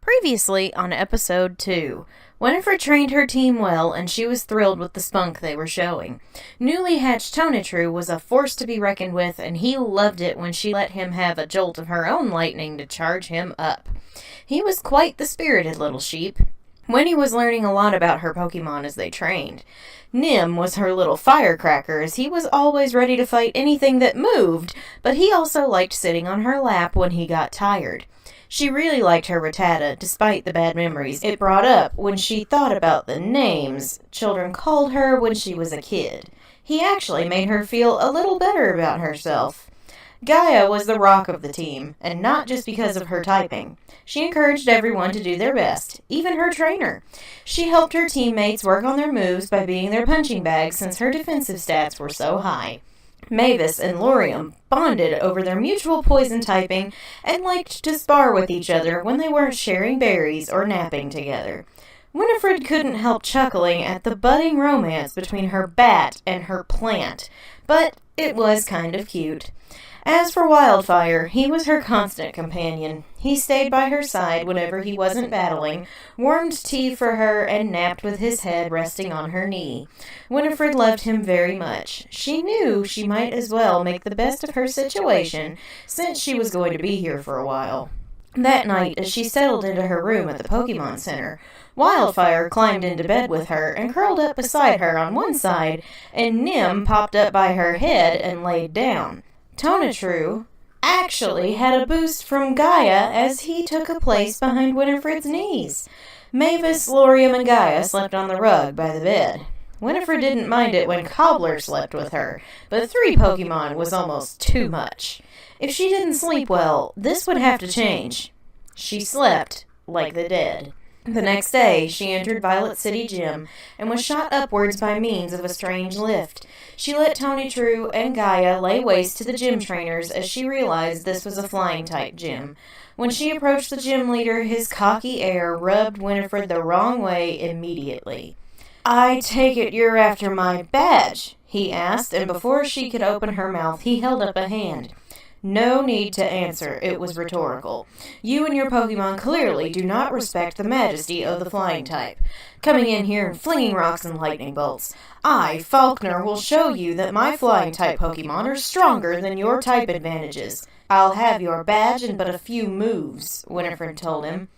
Previously on episode 2, Winifred trained her team well and she was thrilled with the spunk they were showing. Newly hatched Tonitru was a force to be reckoned with, and he loved it when she let him have a jolt of her own lightning to charge him up. He was quite the spirited little sheep. Winnie was learning a lot about her Pokemon as they trained. Nim was her little firecracker, as he was always ready to fight anything that moved, but he also liked sitting on her lap when he got tired. She really liked her Rattata, despite the bad memories it brought up when she thought about the names children called her when she was a kid. He actually made her feel a little better about herself. Gaia was the rock of the team, and not just because of her typing. She encouraged everyone to do their best, even her trainer. She helped her teammates work on their moves by being their punching bag since her defensive stats were so high. Mavis and Laurium bonded over their mutual poison typing and liked to spar with each other when they weren't sharing berries or napping together. Winifred couldn't help chuckling at the budding romance between her bat and her plant, but it was kind of cute. As for Wildfire, he was her constant companion. He stayed by her side whenever he wasn't battling, warmed tea for her, and napped with his head resting on her knee. Winifred loved him very much. She knew she might as well make the best of her situation, since she was going to be here for a while. That night, as she settled into her room at the Pokemon Center, Wildfire climbed into bed with her and curled up beside her on one side, and Nim popped up by her head and laid down. Tonitru actually had a boost from Gaia as he took a place behind Winifred's knees. Mavis, Laurium, and Gaia slept on the rug by the bed. Winifred didn't mind it when Cobbler slept with her, but 3 Pokemon was almost too much. If she didn't sleep well, this would have to change. She slept like the dead. The next day, she entered Violet City Gym and was shot upwards by means of a strange lift. She let Tonitru and Gaia lay waste to the gym trainers as she realized this was a flying-type gym. When she approached the gym leader, his cocky air rubbed Winifred the wrong way immediately. "I take it you're after my badge?" he asked, and before she could open her mouth, he held up a hand. No need to answer, it was rhetorical. You and your Pokemon clearly do not respect the majesty of the flying type, coming in here and flinging rocks and lightning bolts. I, Faulkner, will show you that my flying type Pokemon are stronger than your type advantages. I'll have your badge and but a few moves, Winifred told him.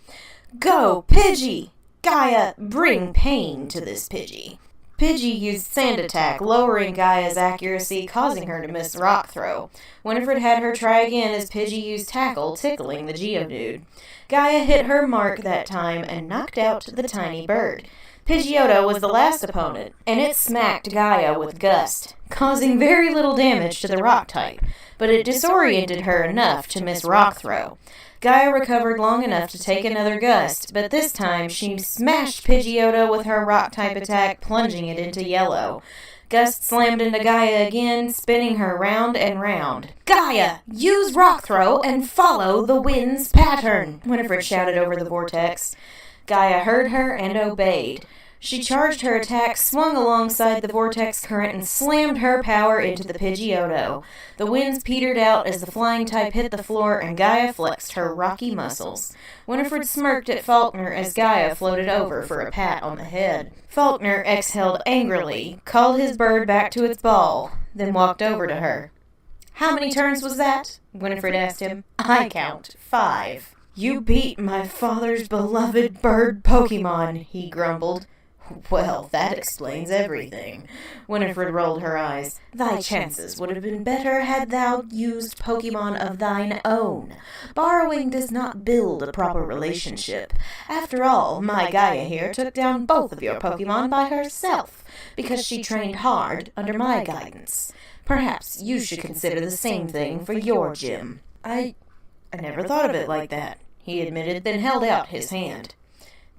Go, Pidgey! Gaia, bring pain to this Pidgey. Pidgey used Sand Attack, lowering Gaia's accuracy, causing her to miss Rock Throw. Winifred had her try again as Pidgey used Tackle, tickling the Geodude. Gaia hit her mark that time and knocked out the tiny bird. Pidgeotto was the last opponent, and it smacked Gaia with Gust, causing very little damage to the Rock type, but it disoriented her enough to miss Rock Throw. Gaia recovered long enough to take another Gust, but this time she smashed Pidgeotto with her Rock-type attack, plunging it into yellow. Gust slammed into Gaia again, spinning her round and round. "Gaia, use Rock Throw and follow the wind's pattern," Winifred shouted over the vortex. Gaia heard her and obeyed. She charged her attack, swung alongside the vortex current, and slammed her power into the Pidgeotto. The winds petered out as the flying type hit the floor, and Gaia flexed her rocky muscles. Winifred smirked at Faulkner as Gaia floated over for a pat on the head. Faulkner exhaled angrily, called his bird back to its ball, then walked over to her. "How many turns was that?" Winifred asked him. "I count 5. "You beat my father's beloved bird Pokemon," he grumbled. "Well, that explains everything." Winifred rolled her eyes. "Thy chances would have been better had thou used Pokemon of thine own. Borrowing does not build a proper relationship. After all, my Gaia here took down both of your Pokemon by herself, because she trained hard under my guidance. Perhaps you should consider the same thing for your gym." I never thought of it like that," he admitted, then held out his hand.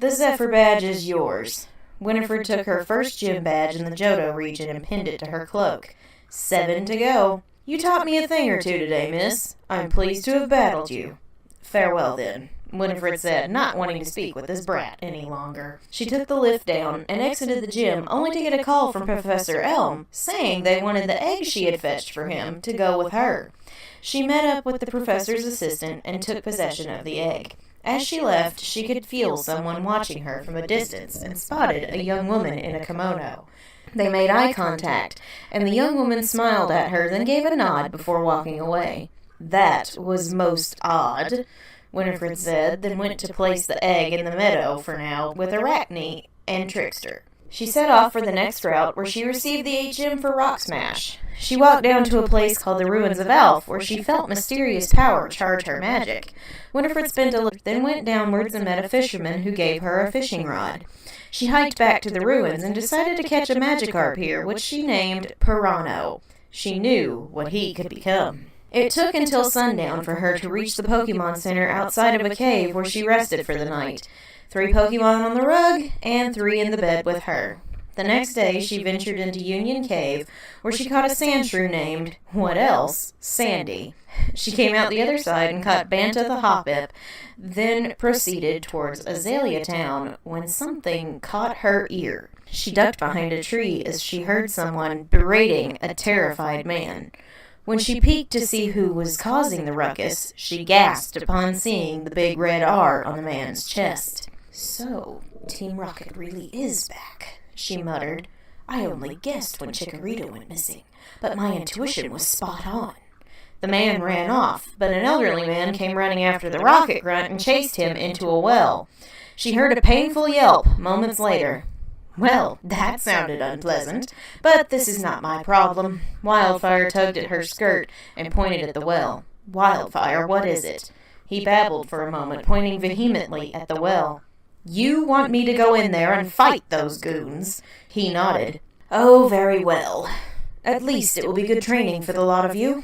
"The Zephyr badge is yours." Winifred took her first gym badge in the Johto region and pinned it to her cloak. 7 to go. "You taught me a thing or two today, miss. I'm pleased to have battled you." "Farewell, then," Winifred said, not wanting to speak with this brat any longer. She took the lift down and exited the gym, only to get a call from Professor Elm, saying they wanted the egg she had fetched for him to go with her. She met up with the professor's assistant and took possession of the egg. As she left, she could feel someone watching her from a distance and spotted a young woman in a kimono. They made eye contact, and the young woman smiled at her, then gave a nod before walking away. "That was most odd," Winifred said, then went to place the egg in the meadow for now with Arachne and Trickster. She set off for the next route, where she received the HM for Rock Smash. She walked down to a place called the Ruins of Elf, where she felt mysterious power charge her magic. Winifred spent a look, then went downwards and met a fisherman who gave her a fishing rod. She hiked back to the ruins and decided to catch a Magikarp here, which she named Pirano. She knew what he could become. It took until sundown for her to reach the Pokemon Center outside of a cave where she rested for the night. 3 Pokemon on the rug, and 3 in the bed with her. The next day, she ventured into Union Cave, where she caught a Sandshrew named, what else, Sandy. She came out the other side and caught Banta the Hoppip, then proceeded towards Azalea Town when something caught her ear. She ducked behind a tree as she heard someone berating a terrified man. When she peeked to see who was causing the ruckus, she gasped upon seeing the big red R on the man's chest. "So, Team Rocket really is back," she muttered. "I only guessed when Chikorita went missing, but my intuition was spot on." The man ran off, but an elderly man came running after the rocket grunt and chased him into a well. She heard a painful yelp moments later. "Well, that sounded unpleasant, but this is not my problem." Wildfire tugged at her skirt and pointed at the well. "Wildfire, what is it?" He babbled for a moment, pointing vehemently at the well. "You want me to go in there and fight those goons?" He nodded. "Oh, very well. At least it will be good training for the lot of you."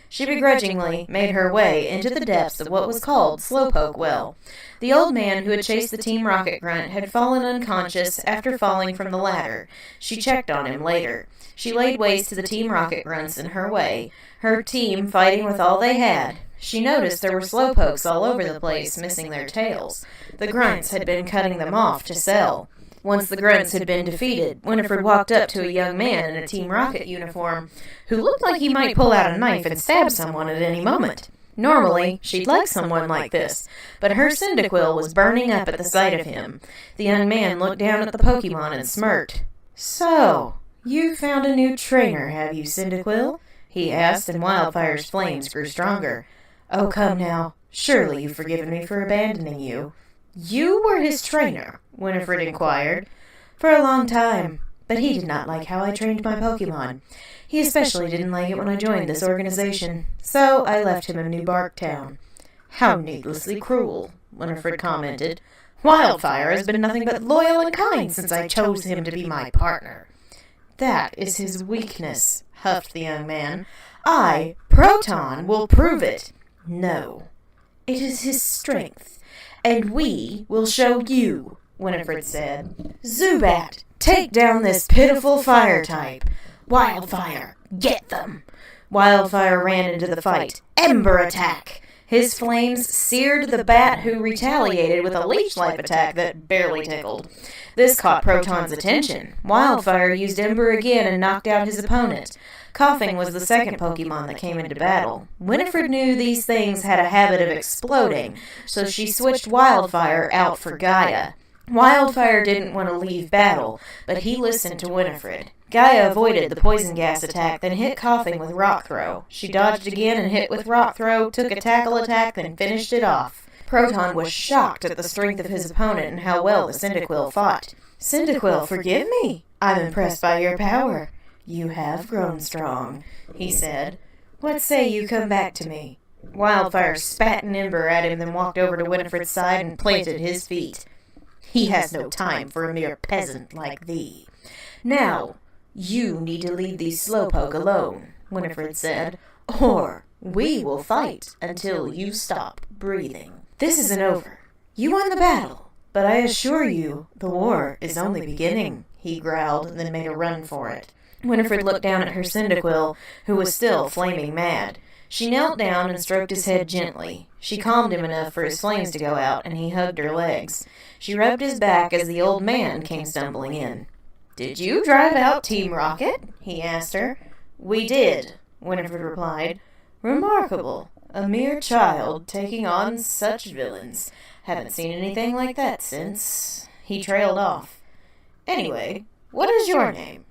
She begrudgingly made her way into the depths of what was called Slowpoke Well. The old man who had chased the Team Rocket grunt had fallen unconscious after falling from the ladder. She checked on him later. She laid waste to the Team Rocket grunts in her way, her team fighting with all they had. She noticed there were Slowpokes all over the place, missing their tails. The grunts had been cutting them off to sell. Once the grunts had been defeated, Winifred walked up to a young man in a Team Rocket uniform who looked like he might pull out a knife and stab someone at any moment. Normally, she'd like someone like this, but her Cyndaquil was burning up at the sight of him. The young man looked down at the Pokemon and smirked. "So, you found a new trainer, have you, Cyndaquil?" he asked, and Wildfire's flames grew stronger. "Oh, come now. Surely you've forgiven me for abandoning you." "You were his trainer?" Winifred inquired. "For a long time, but he did not like how I trained my Pokemon. He especially didn't like it when I joined this organization, so I left him in New Barktown." "How needlessly cruel," Winifred commented. "Wildfire has been nothing but loyal and kind since I chose him to be my partner." "That is his weakness," huffed the young man. "I, Proton, will prove it." "No, it is his strength, and we will show you," Winifred said. "Zubat, take down this pitiful fire type. Wildfire, get them." Wildfire ran into the fight. Ember attack! His flames seared the bat, who retaliated with a leech-like attack that barely tickled. This caught Proton's attention. Wildfire used Ember again and knocked out his opponent. Coughing was the second Pokemon that came into battle. Winifred knew these things had a habit of exploding, so she switched Wildfire out for Gaia. Wildfire didn't want to leave battle, but he listened to Winifred. Gaia avoided the poison gas attack, then hit Coughing with Rock Throw. She dodged again and hit with Rock Throw, took a tackle attack, then finished it off. Proton was shocked at the strength of his opponent and how well the Cyndaquil fought. "Cyndaquil, forgive me. I'm impressed by your power. You have grown strong," he said. "What say you come back to me?" Wildfire spat an ember at him, then walked over to Winifred's side and planted his feet. "He has no time for a mere peasant like thee. Now, you need to leave these Slowpoke alone," Winifred said, "or we will fight until you stop breathing. This isn't over. You won the battle, but I assure you the war is only beginning," he growled, then made a run for it. Winifred looked down at her Cyndaquil, who was still flaming mad. She knelt down and stroked his head gently. She calmed him enough for his flames to go out, and he hugged her legs. She rubbed his back as the old man came stumbling in. "Did you drive out Team Rocket?" he asked her. "We did," Winifred replied. "Remarkable. A mere child taking on such villains. Haven't seen anything like that since... He trailed off. Anyway, what is your name?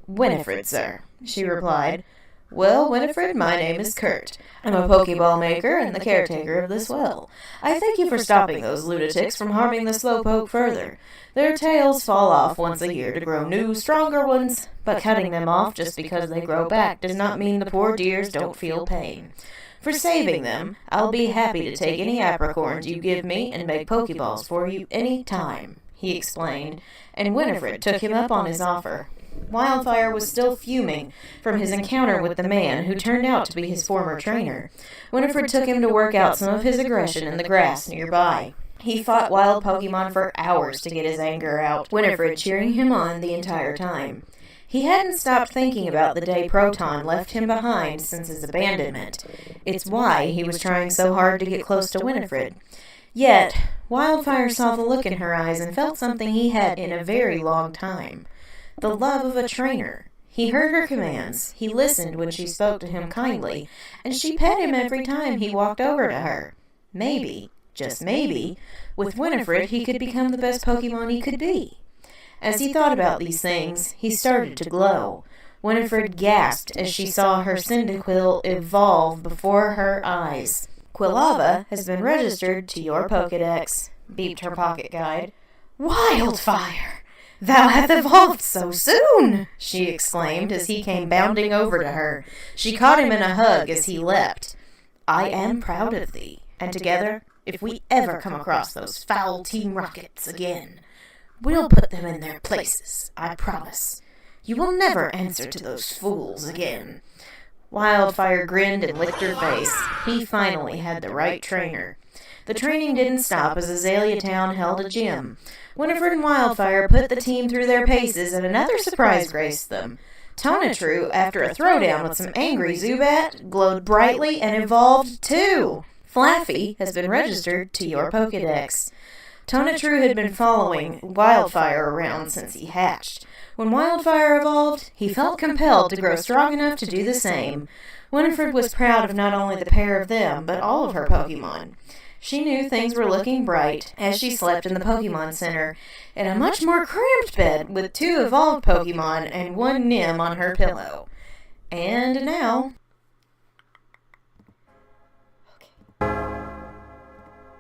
Winifred, sir, she replied. Well, Winifred, my name is Kurt. I'm a Pokeball maker and the caretaker of this well. I thank you for stopping those lunatics from harming the Slowpoke further. Their tails fall off once a year to grow new, stronger ones, but cutting them off just because they grow back does not mean the poor dears don't feel pain. For saving them, I'll be happy to take any apricorns you give me and make Pokeballs for you any time, he explained, and Winifred took him up on his offer. Wildfire was still fuming from his encounter with the man who turned out to be his former trainer. Winifred took him to work out some of his aggression in the grass nearby. He fought wild Pokemon for hours to get his anger out, Winifred cheering him on the entire time. He hadn't stopped thinking about the day Proton left him behind since his abandonment. It's why he was trying so hard to get close to Winifred. Yet, Wildfire saw the look in her eyes and felt something he had in a very long time. The love of a trainer. He heard her commands, he listened when she spoke to him kindly, and she pet him every time he walked over to her. Maybe, just maybe, with Winifred he could become the best Pokemon he could be. As he thought about these things, he started to glow. Winifred gasped as she saw her Cyndaquil evolve before her eyes. Quilava has been registered to your Pokedex, beeped her pocket guide. Wildfire! Thou hast evolved so soon! She exclaimed as he came bounding over to her. She caught him in a hug as he leapt. I am proud of thee, and together, if we ever come across those foul Team Rockets again, we'll put them in their places, I promise. You will never answer to those fools again. Wildfire grinned and licked her face. He finally had the right trainer. The training didn't stop as Azalea Town held a gym. Winifred and Wildfire put the team through their paces, and another surprise graced them. Tonatru, after a throwdown with some angry Zubat, glowed brightly and evolved too. Flaffy has been registered to your Pokedex. Tonatru had been following Wildfire around since he hatched. When Wildfire evolved, he felt compelled to grow strong enough to do the same. Winifred was proud of not only the pair of them, but all of her Pokemon. She knew things were looking bright as she slept in the Pokemon Center, in a much more cramped bed with 2 evolved Pokemon and 1 Nim on her pillow. And now... Okay.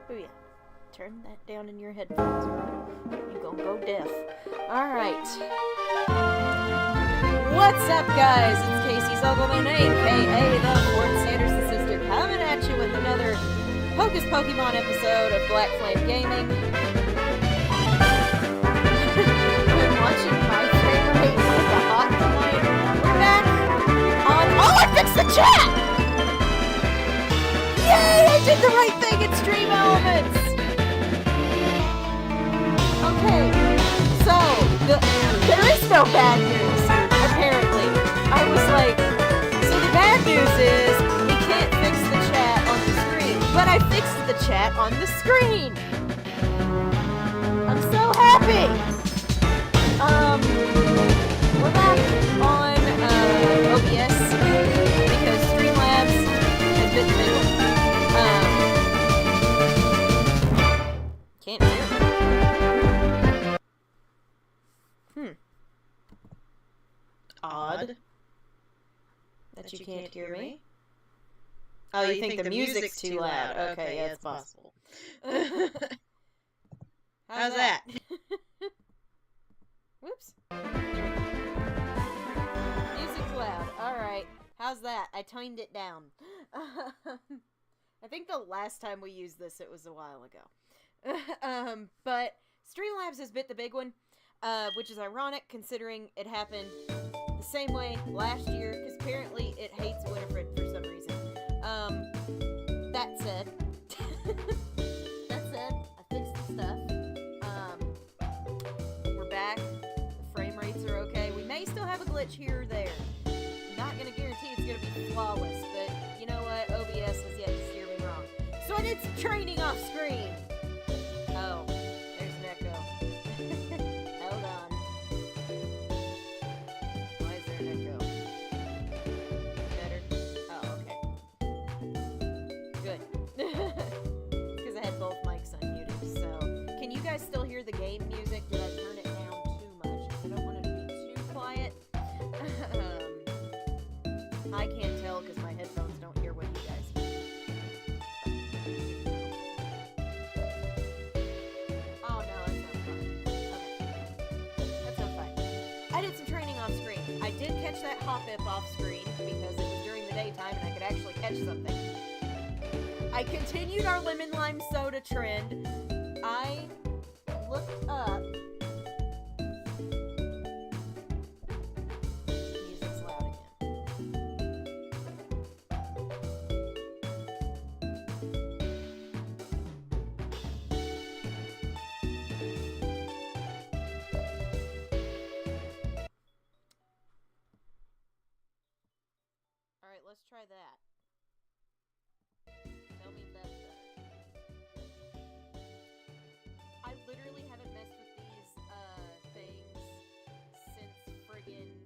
Oh yeah. Turn that down in your headphones. You gonna go deaf. Alright. What's up, guys? It's Casey Zugelman, a.k.a. the fourth Sanderson sister, coming at you with another Hocus Pokemon episode of Black Flame Gaming. Been watching my frame rate with the hot tonight. We're back on... Oh, I fixed the chat! Yay! I did the right thing in Stream Elements! Okay, so, there is no bad news, apparently. I was like, so the bad news is, we can't fix the chat on the screen. But I fixed the chat on the screen! I'm so happy! We're back on, OBS, because Streamlabs has been the big one. Can't hear me. Odd that you can't hear me. Oh, you think the music's too loud? Okay, yeah, it's possible. How's that? Whoops. Music's loud. Alright. How's that? I toned it down. I think the last time we used this, it was a while ago. But Streamlabs has bit the big one, which is ironic considering it happened the same way last year, because apparently it hates Winifred for some reason. That said, I fixed the stuff. We're back. The frame rates are okay. We may still have a glitch here or there. Not gonna guarantee it's gonna be flawless, but you know what? OBS has yet to steer me wrong. So I did some training off screen. Oh, there's an echo. Hold on. Why is there an echo? Better? Oh, okay. pop-up off screen because it was during the daytime and I could actually catch something. I continued our lemon lime soda trend. I looked up. Music's loud again. Alright, let's try that. Tell me if that's better. I literally haven't messed with these things since friggin'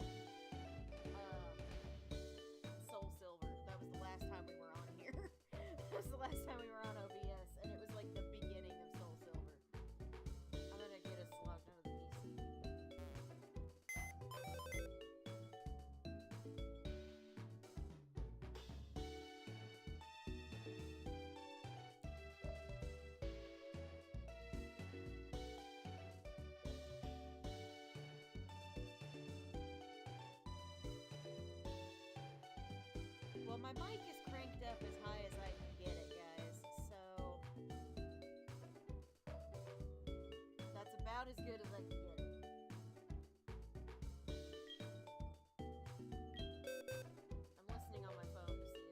Soul Silver. That was the last time we were on here. That was the last time we were on OBS, and it was like the beginning of Soul Silver. I'm gonna get us logged out of the PC. Well, my mic is cranked up as high as I can get it, guys, so that's about as good as I can get it. I'm listening on my phone to see if...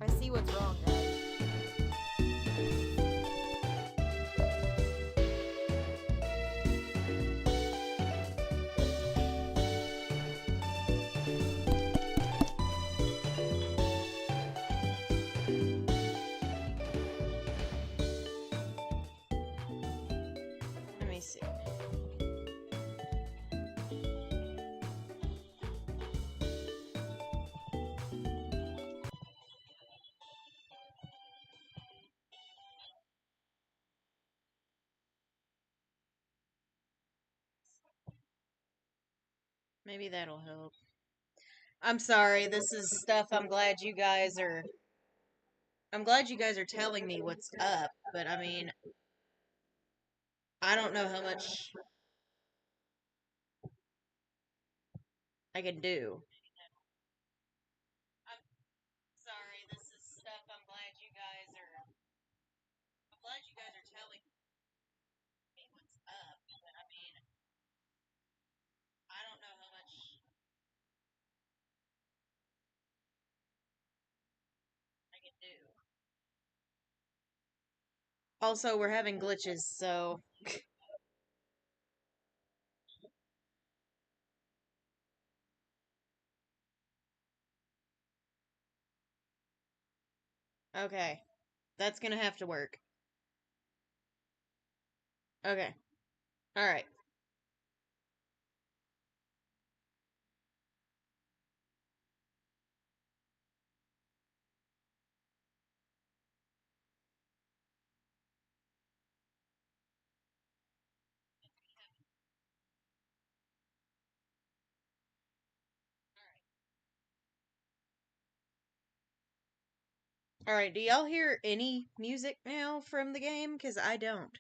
I see what's wrong, guys. Let me see. Maybe that'll help. I'm sorry, this is stuff I'm glad you guys are telling me what's up, but I mean, I don't know how much I can do. I'm sorry, this is stuff I'm glad you guys are telling me what's up, but I mean, I don't know how much I can do. Also, we're having glitches, so okay. That's gonna have to work. Okay. Alright. Alright, do y'all hear any music now from the game? Because I don't.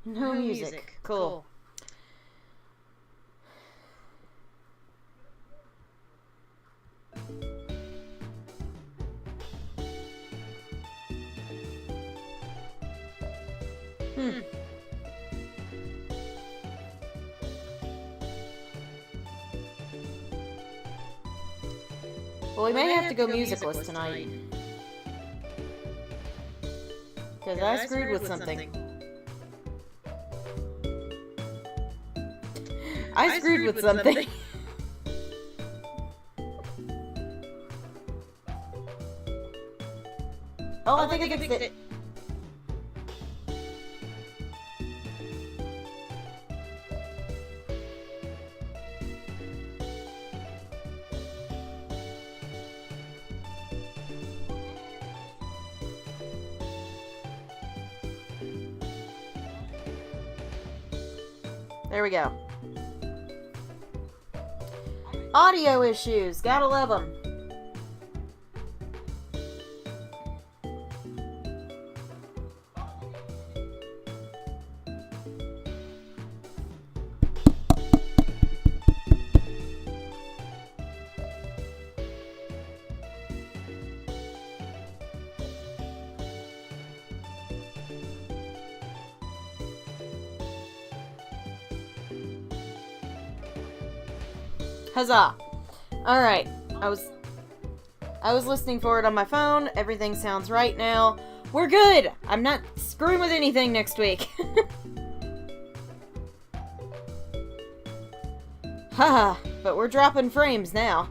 No music. Cool. Well, we may have to go musicless tonight. Because I screwed with something. I screwed with something. Oh, I think I fixed it. There we go. Audio issues. Gotta love them. Huzzah! Alright, I was listening for it on my phone. Everything sounds right now. We're good! I'm not screwing with anything next week. Haha, but we're dropping frames now.